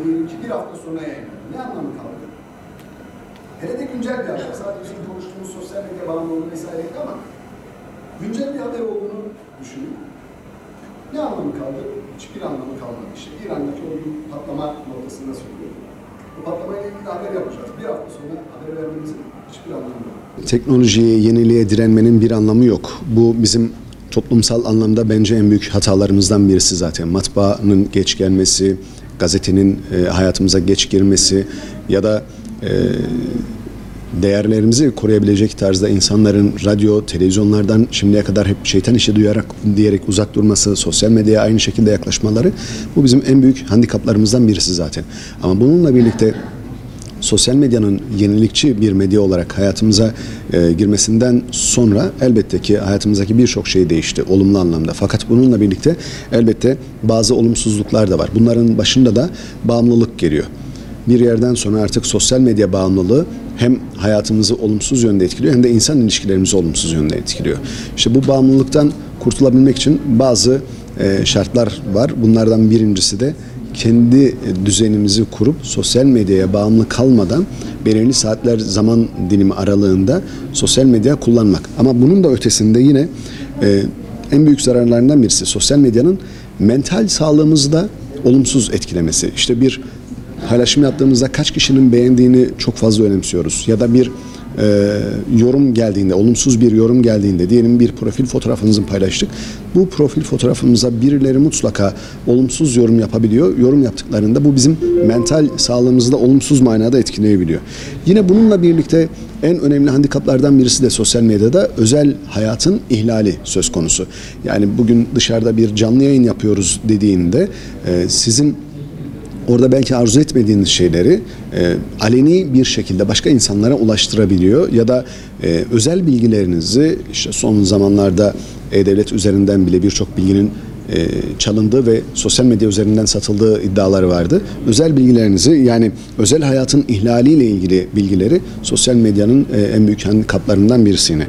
diyelim ki bir hafta sonra yayınlanıyor. Ne anlamı kaldı? Hele de güncel bir haber. Sadece bizim konuştuğumuz sosyal medya bağımlılığı vesaire değil ama güncel bir haber olduğunu düşünün. Ne anlamı kaldı? Hiçbir anlamı kalmadı. İşte İran'daki o gün patlama noktasında söylüyorum. Bu patlamayla ilgili haber yapacağız. Bir hafta sonra haber vermemizin hiçbir anlamı yok. Teknolojiye, yeniliğe direnmenin bir anlamı yok. Bu bizim toplumsal anlamda bence en büyük hatalarımızdan birisi zaten. Matbaanın geç gelmesi, gazetenin hayatımıza geç girmesi ya da değerlerimizi koruyabilecek tarzda insanların radyo, televizyonlardan şimdiye kadar hep şeytan işi diyerek uzak durması, sosyal medyaya aynı şekilde yaklaşmaları, bu bizim en büyük handikaplarımızdan birisi zaten. Ama bununla birlikte sosyal medyanın yenilikçi bir medya olarak hayatımıza girmesinden sonra elbette ki hayatımızdaki birçok şey değişti olumlu anlamda. Fakat bununla birlikte elbette bazı olumsuzluklar da var. Bunların başında da bağımlılık geliyor. Bir yerden sonra artık sosyal medya bağımlılığı hem hayatımızı olumsuz yönde etkiliyor hem de insan ilişkilerimizi olumsuz yönde etkiliyor. İşte bu bağımlılıktan kurtulabilmek için bazı şartlar var. Bunlardan birincisi de kendi düzenimizi kurup sosyal medyaya bağımlı kalmadan belirli saatler zaman dilimi aralığında sosyal medya kullanmak. Ama bunun da ötesinde yine en büyük zararlarından birisi sosyal medyanın mental sağlığımızı da olumsuz etkilemesi. İşte bir paylaşım yaptığımızda kaç kişinin beğendiğini çok fazla önemsiyoruz. Ya da bir yorum geldiğinde, olumsuz bir yorum geldiğinde, diyelim bir profil fotoğrafınızı paylaştık. Bu profil fotoğrafımıza birileri mutlaka olumsuz yorum yapabiliyor. Yorum yaptıklarında bu bizim mental sağlığımızı da olumsuz manada etkileyebiliyor. Yine bununla birlikte en önemli handikaplardan birisi de sosyal medyada özel hayatın ihlali söz konusu. Yani bugün dışarıda bir canlı yayın yapıyoruz dediğinde sizin orada belki arzu etmediğiniz şeyleri aleni bir şekilde başka insanlara ulaştırabiliyor ya da özel bilgilerinizi işte son zamanlarda E-Devlet üzerinden bile birçok bilginin çalındığı ve sosyal medya üzerinden satıldığı iddiaları vardı. Özel bilgilerinizi, yani özel hayatın ihlaliyle ilgili bilgileri sosyal medyanın en büyük handikaplarından birisi yine.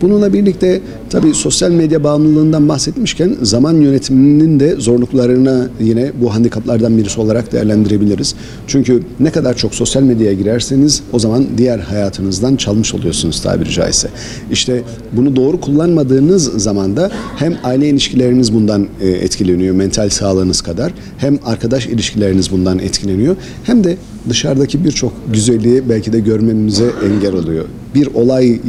Bununla birlikte tabii sosyal medya bağımlılığından bahsetmişken zaman yönetiminin de zorluklarına yine bu handikaplardan birisi olarak değerlendirebiliriz. Çünkü ne kadar çok sosyal medyaya girerseniz o zaman diğer hayatınızdan çalmış oluyorsunuz tabiri caizse. İşte bunu doğru kullanmadığınız zaman da hem aile ilişkileriniz bundan etkileniyor mental sağlığınız kadar, hem arkadaş ilişkileriniz bundan etkileniyor, hem de dışarıdaki birçok güzelliği belki de görmemize engel oluyor. Bir olayı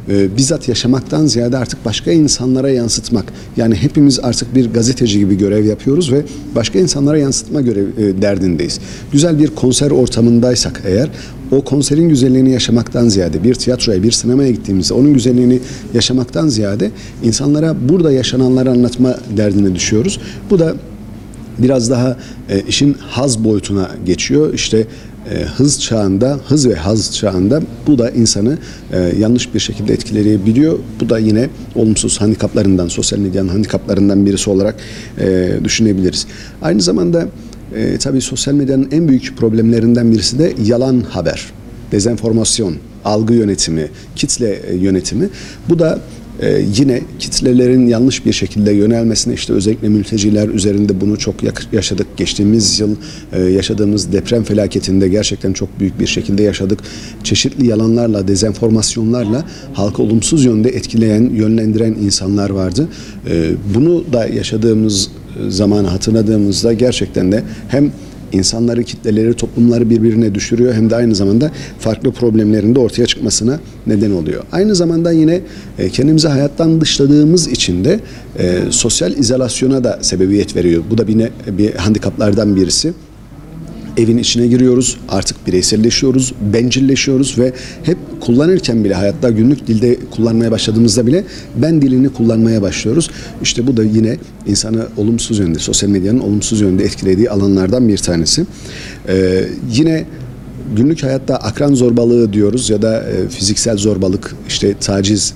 bizzat yaşamaktan ziyade artık başka insanlara yansıtmak. Yani hepimiz artık bir gazeteci gibi görev yapıyoruz ve başka insanlara yansıtma derdindeyiz. Güzel bir konser ortamındaysak eğer, o konserin güzelliğini yaşamaktan ziyade, bir tiyatroya, bir sinemaya gittiğimizde onun güzelliğini yaşamaktan ziyade insanlara burada yaşananları anlatma derdine düşüyoruz. Bu da biraz daha işin haz boyutuna geçiyor. İşte hız ve haz çağında bu da insanı yanlış bir şekilde etkileyebiliyor. Bu da yine olumsuz handikaplarından, sosyal medyanın handikaplarından birisi olarak düşünebiliriz. Aynı zamanda tabii sosyal medyanın en büyük problemlerinden birisi de yalan haber, dezenformasyon, algı yönetimi, kitle yönetimi. Bu da yine kitlelerin yanlış bir şekilde yönelmesine, işte özellikle mülteciler üzerinde bunu çok yaşadık. Geçtiğimiz yıl yaşadığımız deprem felaketinde gerçekten çok büyük bir şekilde yaşadık. Çeşitli yalanlarla, dezenformasyonlarla halkı olumsuz yönde etkileyen, yönlendiren insanlar vardı. Bunu da yaşadığımız zamanı hatırladığımızda gerçekten de hem insanları, kitleleri, toplumları birbirine düşürüyor, hem de aynı zamanda farklı problemlerin de ortaya çıkmasına neden oluyor. Aynı zamanda yine kendimizi hayattan dışladığımız için de sosyal izolasyona da sebebiyet veriyor. Bu da bir handikaplardan birisi. Evin içine giriyoruz, artık bireyselleşiyoruz, bencilleşiyoruz ve hep kullanırken bile, hayatta günlük dilde kullanmaya başladığımızda bile ben dilini kullanmaya başlıyoruz. İşte bu da yine insanı olumsuz yönde, sosyal medyanın olumsuz yönde etkilediği alanlardan bir tanesi. Yine günlük hayatta akran zorbalığı diyoruz ya da fiziksel zorbalık, işte taciz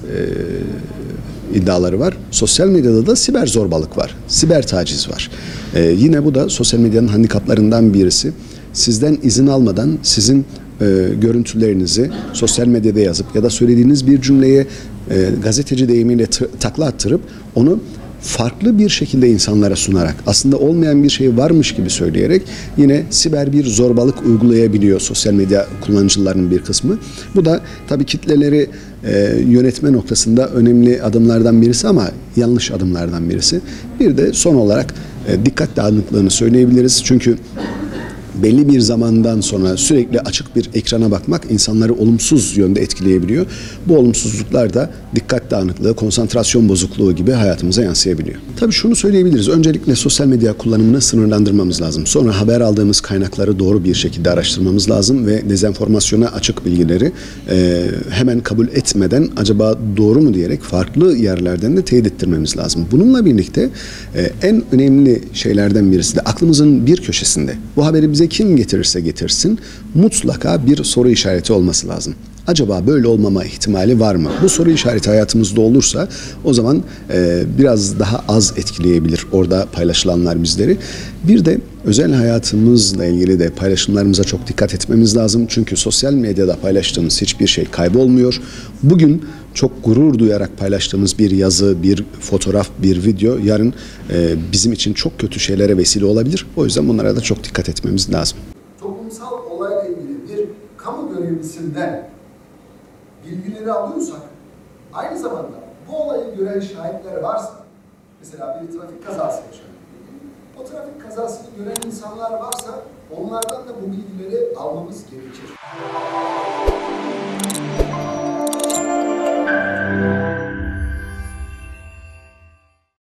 iddiaları var. Sosyal medyada da siber zorbalık var, siber taciz var. Yine bu da sosyal medyanın handikaplarından birisi. Sizden izin almadan sizin görüntülerinizi sosyal medyada yazıp ya da söylediğiniz bir cümleye gazeteci deyimiyle takla attırıp onu farklı bir şekilde insanlara sunarak, aslında olmayan bir şey varmış gibi söyleyerek yine siber bir zorbalık uygulayabiliyor sosyal medya kullanıcılarının bir kısmı. Bu da tabii kitleleri yönetme noktasında önemli adımlardan birisi ama yanlış adımlardan birisi. Bir de son olarak dikkat dağınıklığını söyleyebiliriz. Çünkü belli bir zamandan sonra sürekli açık bir ekrana bakmak insanları olumsuz yönde etkileyebiliyor. Bu olumsuzluklar da dikkat dağınıklığı, konsantrasyon bozukluğu gibi hayatımıza yansıyabiliyor. Tabii şunu söyleyebiliriz. Öncelikle sosyal medya kullanımını sınırlandırmamız lazım. Sonra haber aldığımız kaynakları doğru bir şekilde araştırmamız lazım ve dezenformasyona açık bilgileri hemen kabul etmeden acaba doğru mu diyerek farklı yerlerden de teyit ettirmemiz lazım. Bununla birlikte en önemli şeylerden birisi de aklımızın bir köşesinde bu haberi bize kim getirirse getirsin mutlaka bir soru işareti olması lazım. Acaba böyle olmama ihtimali var mı? Bu soru işareti hayatımızda olursa o zaman biraz daha az etkileyebilir orada paylaşılanlar bizleri. Bir de özel hayatımızla ilgili de paylaşımlarımıza çok dikkat etmemiz lazım. Çünkü sosyal medyada paylaştığımız hiçbir şey kaybolmuyor. Bugün çok gurur duyarak paylaştığımız bir yazı, bir fotoğraf, bir video yarın bizim için çok kötü şeylere vesile olabilir. O yüzden bunlara da çok dikkat etmemiz lazım. Toplumsal olayla ilgili bir kamu görevlisinden bilgileri alıyorsak, aynı zamanda bu olayı gören şahitler varsa, mesela bir trafik kazası yaşanıyor. O trafik kazasını gören insanlar varsa onlardan da bu bilgileri almamız gerekir.